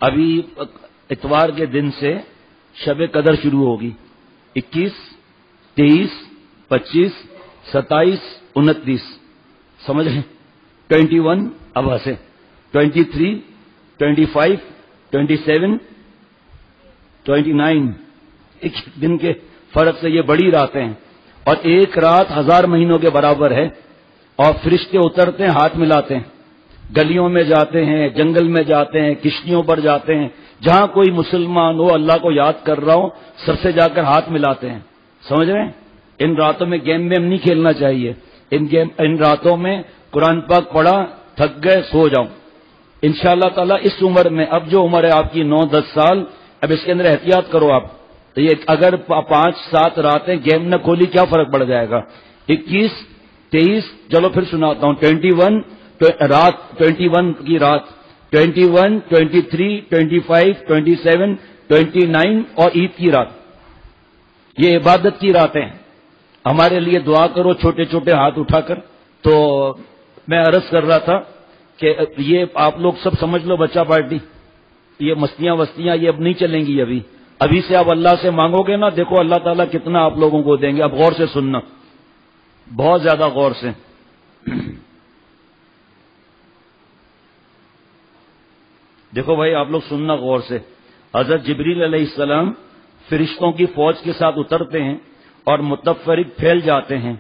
ابھی اتوار کے دن سے شب قدر شروع ہوگی، 21، 23، 25، 27، 29، سمجھ رہے ہیں؟ 21 اب سے 23، 25، 27، 29، ایک دن کے فرق سے یہ بڑی راتیں ہیں، اور ایک رات 1000 مہینوں کے برابر ہے، اور فرشتے اترتے ہیں، ہاتھ ملاتے ہیں، گلیوں میں جاتے ہیں، جنگل میں جاتے ہیں، کشتیوں پر جاتے ہیں، جہاں کوئی مسلمان ہو اللہ کو یاد کر رہا ہو سب سے جا کر ہاتھ ملاتے ہیں، سمجھ رہے ہیں؟ ان راتوں میں گیم ویم نہیں کھیلنا چاہیے، ان راتوں میں قرآن پاک پڑھا، تھک گئے، سو جاؤں انشاءاللہ تعالیٰ۔ اس عمر میں اب جو عمر ہے آپ کی 9-10 سال، اب اس کے اندر احتیاط کرو آپ، تو یہ اگر 5-7 راتیں گیم نہ کھولی کیا فرق پڑ جائے گا؟ 21، 23، چلو پھر سناتا ہوں، 21 رات، 21 کی رات، 21، 23، 25، 27، 29 اور عید کی رات، یہ عبادت کی راتیں ہیں۔ ہمارے لیے دعا کرو چھوٹے چھوٹے ہاتھ اٹھا کر۔ تو میں عرض کر رہا تھا کہ یہ آپ لوگ سب سمجھ لو بچہ پارٹی، یہ مستیاں وستیاں یہ اب نہیں چلیں گی، ابھی سے آپ اللہ سے مانگو گے نا، دیکھو اللہ تعالیٰ کتنا آپ لوگوں کو دیں گے۔ اب غور سے سننا، بہت زیادہ غور سے۔ دیکھو بھائی آپ لوگ سننا غور سے۔ حضرت جبریل علیہ السلام فرشتوں کی فوج کے ساتھ اترتے ہیں اور متفرق پھیل جاتے ہیں،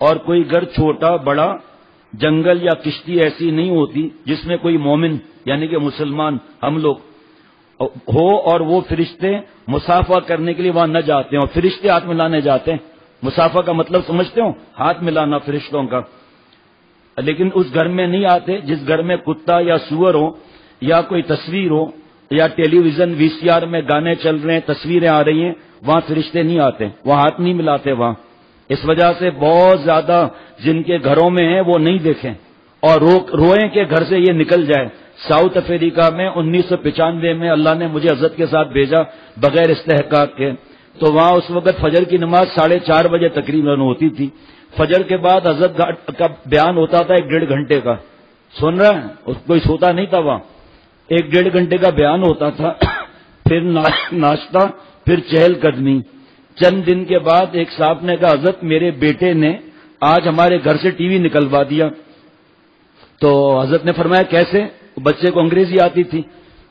اور کوئی گھر چھوٹا بڑا جنگل یا کشتی ایسی نہیں ہوتی جس میں کوئی مومن یعنی کہ مسلمان ہم لوگ ہو اور وہ فرشتے مسافہ کرنے کے لیے وہاں نہ جاتے ہیں، اور فرشتے ہاتھ ملانے جاتے ہیں۔ مسافہ کا مطلب سمجھتے ہو؟ ہاتھ ملانا فرشتوں کا۔ لیکن اس گھر میں نہیں آتے جس گھر میں کتا یا سور ہو یا کوئی تصویر ہو یا ٹیلی ویژن VCR میں گانے چل رہے ہیں، تصویریں آ رہی ہیں، وہاں فرشتے نہیں آتے، وہاں ہاتھ نہیں ملاتے وہاں۔ اس وجہ سے بہت زیادہ جن کے گھروں میں ہیں وہ نہیں دیکھیں، اور روئیں کہ گھر سے یہ نکل جائے۔ ساؤتھ افریقہ میں 1995 میں اللہ نے مجھے حضرت کے ساتھ بھیجا بغیر استحقاق کے، تو وہاں اس وقت فجر کی نماز 4:30 بجے تقریباً ہوتی تھی۔ فجر کے بعد حضرت کا بیان ہوتا تھا 1-1.5 گھنٹے کا، سن رہا ہے؟ کوئی سوتا نہیں تھا وہاں، 1-1.5 گھنٹے کا بیان ہوتا تھا، پھر ناشتہ، پھر چہل قدمی۔ چند دن کے بعد ایک صاحب نے کہا حضرت میرے بیٹے نے آج ہمارے گھر سے ٹی وی نکلوا دیا۔ تو حضرت نے فرمایا کیسے؟ بچے کو انگریزی آتی تھی،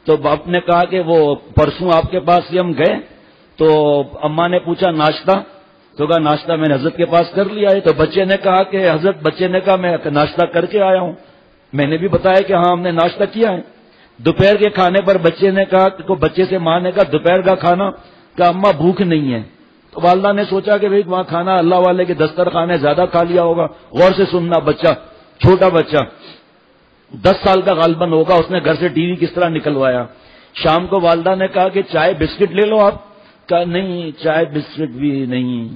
تو باپ نے کہا کہ وہ پرسوں آپ کے پاس سے ہم گئے تو اماں نے پوچھا ناشتہ، تو کہا ناشتہ میں نے حضرت کے پاس کر لیا ہے۔ تو بچے نے کہا کہ حضرت، بچے نے کہا میں ناشتہ کر کے آیا ہوں۔ میں نے بھی بتایا کہ ہاں ہم نے ناشتہ کیا ہے۔ دوپہر کے کھانے پر بچے نے کہا کہ بچے سے ماں نے کہا دوپہر کا کھانا، کہا اماں بھوک نہیں ہے۔ تو والدہ نے سوچا کہ بھئی وہاں کھانا اللہ والے کے دسترخوان زیادہ کھا لیا ہوگا۔ غور سے سننا، بچہ چھوٹا بچہ 10 سال کا غالباً ہوگا، اس نے گھر سے ٹی وی کس طرح نکلوایا۔ شام کو والدہ نے کہا کہ چائے بسکٹ لے لو آپ، کہا نہیں چائے بسکٹ بھی نہیں۔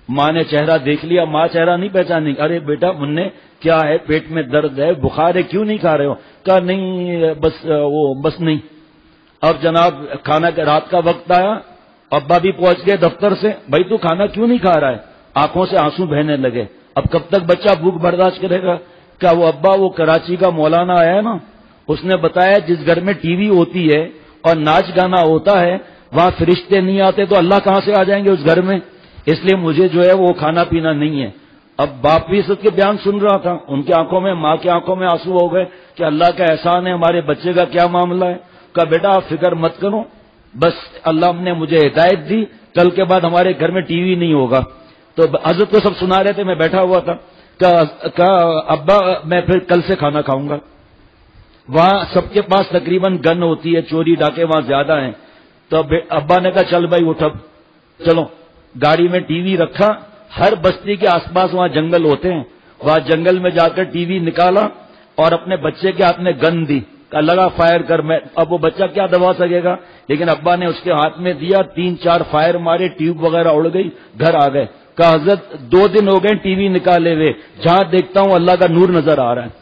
ماں نے چہرہ دیکھ لیا، ماں چہرہ نہیں پہچانی، ارے بیٹا مننے کیا ہے، پیٹ میں درد ہے، بخار ہے، کیوں نہیں کھا رہے ہو؟ کہا نہیں بس نہیں۔ اب جناب کھانا کے رات کا وقت آیا، ابا بھی پہنچ گئے دفتر سے، بھائی تو کھانا کیوں نہیں کھا رہا ہے؟ آنکھوں سے آنسو بہنے لگے۔ اب کب تک بچہ بھوک برداشت کرے گا؟ کیا وہ ابا وہ کراچی کا مولانا آیا ہے نا، اس نے بتایا جس گھر میں ٹی وی ہوتی ہے اور ناچ گانا ہوتا ہے وہاں فرشتے نہیں آتے تو اللہ کہاں سے آ جائیں گے اس گھر میں؟ اس لیے مجھے جو ہے وہ کھانا پینا نہیں ہے۔ اب باپ بھی اس کے بیان سن رہا تھا، ان کی آنکھوں میں، ماں کی آنکھوں میں آنسو ہو گئے کہ اللہ کا احسان ہے، ہمارے بچے کا کیا معاملہ ہے؟ کہا بیٹا آپ فکر مت کرو، بس اللہ نے مجھے ہدایت دی، کل کے بعد ہمارے گھر میں ٹی وی نہیں ہوگا۔ تو حضرت کو سب سنا رہے تھے، میں بیٹھا ہوا تھا، کہا ابا میں پھر کل سے کھانا کھاؤں گا۔ وہاں سب کے پاس تقریباً گن ہوتی ہے، چوری ڈاکے وہاں زیادہ ہیں۔ تو ابا نے کہا چل بھائی اٹھ، اب چلو۔ گاڑی میں ٹی وی رکھا، ہر بستی کے آس پاس وہاں جنگل ہوتے ہیں، وہاں جنگل میں جا کر ٹی وی نکالا اور اپنے بچے کے ہاتھ میں گن دی، لگا فائر کر۔ میں اب وہ بچہ کیا دبا سکے گا، لیکن ابا نے اس کے ہاتھ میں دیا، 3-4 فائر مارے، ٹیوب وغیرہ اڑ گئی، گھر آ گئے۔ کہا حضرت 2 دن ہو گئے ٹی وی نکالے ہوئے، جہاں دیکھتا ہوں اللہ کا نور نظر آ رہا ہے۔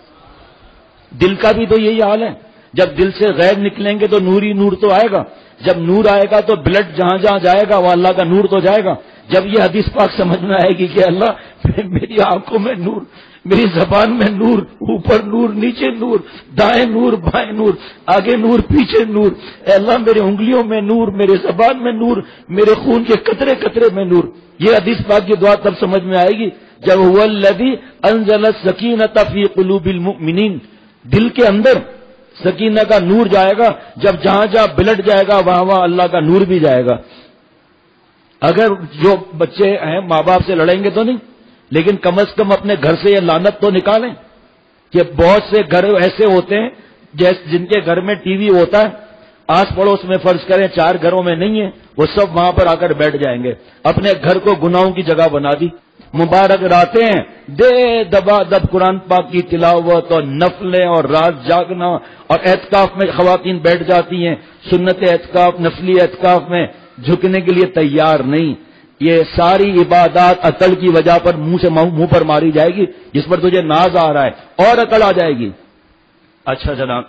دل کا بھی تو یہی حال ہے، جب دل سے غیر نکلیں گے تو نور ہی نور تو آئے گا، جب نور آئے گا تو بلڈ جہاں جہاں جائے گا وہ اللہ کا نور تو جائے گا۔ جب یہ حدیث پاک سمجھ میں آئے گی کہ اللہ میری آنکھوں میں نور، میری زبان میں نور، اوپر نور، نیچے نور، دائیں نور، بائیں نور، آگے نور، پیچھے نور. اے اللہ میرے انگلیوں میں نور، میرے زبان میں نور، میرے خون کے قطرے قطرے میں نور. یہ حدیث پاک کی دعا تب سمجھ میں آئے گی جب هو الذی انزل السکینۃ فی قلوب المؤمنین، دل کے اندر سکینہ کا نور جائے گا. جب جہاں جہاں بلٹ جائے گا وہاں وہاں اللہ کا نور بھی جائے گا. اگر جو بچے ہیں ماں باپ سے لڑیں گے تو نہیں، لیکن کم از کم اپنے گھر سے یہ لعنت تو نکالیں کہ بہت سے گھر ایسے ہوتے ہیں جن کے گھر میں ٹی وی ہوتا ہے، آس پڑوس میں فرض کریں 4 گھروں میں نہیں ہے، وہ سب وہاں پر آ کر بیٹھ جائیں گے. اپنے گھر کو گناہوں کی جگہ بنا دی. مبارک راتیں ہیں، دے دبا دب قرآن پاک کی تلاوت اور نفلیں اور رات جاگنا، اور اعتکاف میں خواتین بیٹھ جاتی ہیں، سنت اعتکاف، نفلی اعتکاف میں جھکنے کے لیے تیار نہیں. یہ ساری عبادات عقل کی وجہ پر منہ پر ماری جائے گی، جس پر تجھے ناز آ رہا ہے، اور عقل آ جائے گی. اچھا جناب،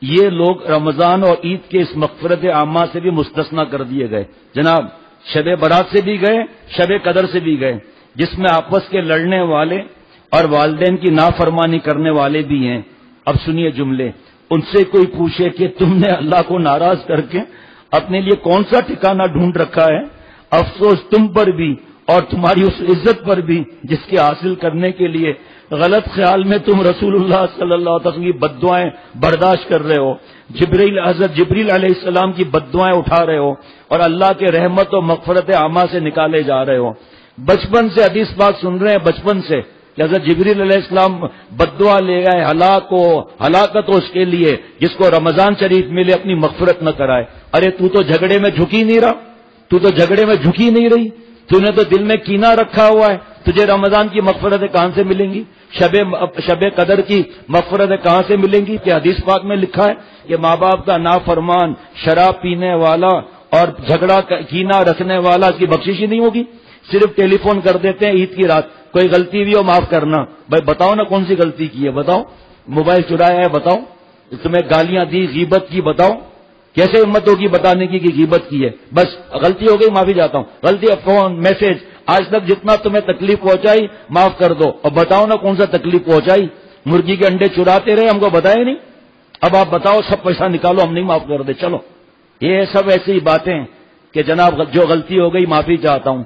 یہ لوگ رمضان اور عید کے اس مغفرت عامہ سے بھی مستثنا کر دیے گئے. جناب شب برات سے بھی گئے، شب قدر سے بھی گئے، جس میں آپس کے لڑنے والے اور والدین کی نافرمانی کرنے والے بھی ہیں. اب سنیے جملے. ان سے کوئی پوچھے کہ تم نے اللہ کو ناراض کر کے اپنے لیے کون سا ٹھکانہ ڈھونڈ رکھا ہے؟ افسوس تم پر بھی اور تمہاری اس عزت پر بھی جس کے حاصل کرنے کے لیے غلط خیال میں تم رسول اللہ صلی اللہ علیہ وسلم کی بددعائیں برداشت کر رہے ہو، حضرت جبریل علیہ السلام کی بددعائیں اٹھا رہے ہو، اور اللہ کے رحمت و مغفرت عامہ سے نکالے جا رہے ہو. بچپن سے حدیث پاک سن رہے ہیں، بچپن سے حضرت جبریل علیہ السلام بددعا لے گئے، ہلاکت ہو اس کے لیے جس کو رمضان شریف ملے اپنی مغفرت نہ کرائے. ارے تو جھگڑے میں جھکی نہیں رہا، تو جھگڑے میں جھکی نہیں رہی، تو نے تو دل میں کینہ رکھا ہوا ہے. تجھے رمضان کی مغفرتیں کہاں سے ملیں گی؟ شب قدر کی مغفرتیں کہاں سے ملیں گی؟ کہ حدیث پاک میں لکھا ہے کہ ماں باپ کا نافرمان، شراب پینے والا اور جھگڑا کینہ رکھنے والا اس کی بخشش ہی نہیں ہوگی. صرف ٹیلی فون کر دیتے ہیں عید کی رات، کوئی غلطی بھی ہو معاف کرنا. بھائی بتاؤ نا کون سی غلطی کی ہے، بتاؤ. موبائل چرایا ہے بتاؤ، تمہیں گالیاں دی غیبت کی بتاؤ. کیسے ہمت ہوگی بتانے کی کہ غیبت کی ہے؟ بس غلطی ہو گئی معافی چاہتا ہوں، غلطی فون میسج آج تک جتنا تمہیں تکلیف پہنچائی معاف کر دو. اور بتاؤ نا کون سا تکلیف پہنچائی؟ مرغی کے انڈے چراتے رہے، ہم کو بتائے نہیں. اب آپ بتاؤ سب پیسہ نکالو، ہم نہیں معاف کر دے. چلو یہ سب ایسی باتیں کہ جناب جو غلطی ہو گئی معافی چاہتا ہوں.